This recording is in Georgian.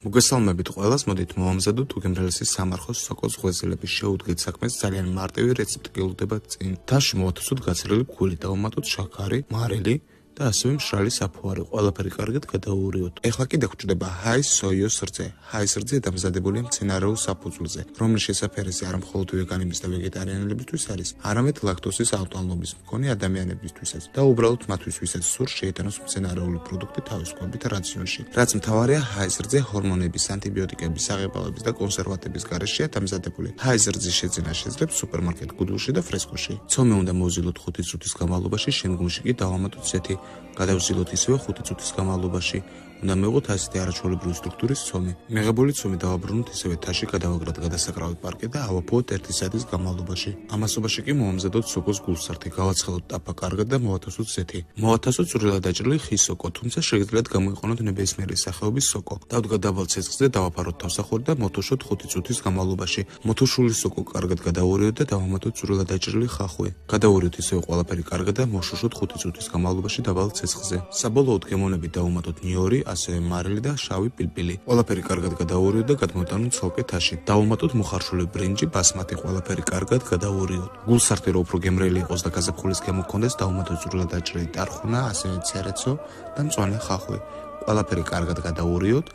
მოგესალმებით ყველას, მოდით მოვამზადოთ უგემრელესის სამარხოს სოკოს ღვიძლების შეუდგეთ საქმეს ძალიან მარტივი რეცეპტი გელოდებათ წინ. თაში მოვათოსოთ გაცრილი ფქვილი, დავუმატოთ შაქარი, მარილი და ასევე მშრალი საფუარი. ყველაფერი კარგად გადაურიოთ. ეხლა კიდე გვჭირდება ჰაის სოიოს რძე. ჰაის რძე დამზადებულია მცენარეულ საფუძვლზე, რომლის შესაფერისი არა მხოლოდ ვეგანების და ვეგეტარიანელებისთვის არის, არამედ ლაქტოზის ავტონომიის მქონე ადამიანებისთვისაც და უბრალოდ მათთვის, ვისაც სურს შეიტანოს მცენარეული პროდუქტი თავისუფლებით რაციონში. რაც მთავარია, ჰაის რძე ჰორმონების, ანტიბიოტიკების, საღებავების და კონსერვატების გარეშეა დამზადებული. ჰაის რძის შეძენა შეძლებს სუპერმარკეტ გუდულში და ფრესკოში. ცომი უნდა მოვზილოთ 5 წუთის განმავლობაში, შენგუმში კი დავამატოთ ზეთი. გადავზილოთ ისევე 5 წუთის განმავლობაში. უნდა მივიღოთ ასეთი არაჩვეულებრივი სტრუქტურის ცომი. მიღებული ცომი დავაბრუნოთ ისევე თაში, გადავაგრათ გადასაკრავი პარკი და ავაფუოთ 1 საათის განმავლობაში. ამასობაში კი მოვამზადოთ სოკოს გულსართი, გავაცხელოთ ტაფა კარგად და მოვათავსოთ ზეთი. მოვათავსოთ წვრილად დაჭრილი ხის სოკო, თუმცა შეგიძლიათ გამოიყენოთ ნებისმიერი სახეობის სოკო. დავდგათ დაბალ ცეცხლზე, დავაფაროთ თავსახური და მოვთოშოთ 5 წუთის განმავლობაში. მოთოშული სოკო კარგად გადავურიოთ და დავამატოთ წვრილად დაჭრილი ხახვი. გადავურიოთ ისევე ყველაფერი კარგად და მოვშოშოთ 5 წუთის განმავლობაში დაბალ ცეცხლზე. საბოლოოდ გემოვნებით დავუმატოთ ნიორი, ასევე მარილი და შავი პილპილი. ყველაფერი კარგად გადაურიოთ და გადმოვიტანოთ ცალკე თაში. დავუმატოთ მოხარშული ბრინჯი, ბასმათი, ყველაფერი კარგად გადაურიოთ. გულსართი რო უფრო გემრიელი იყოს და გაზაფხულის გემო გქონდეს, დავუმატოთ წვრილად დაჭრილი ტარხუნა, ასევე ცერეცო და მწვანე ხახვი. ყველაფერი კარგად გადაურიოთ.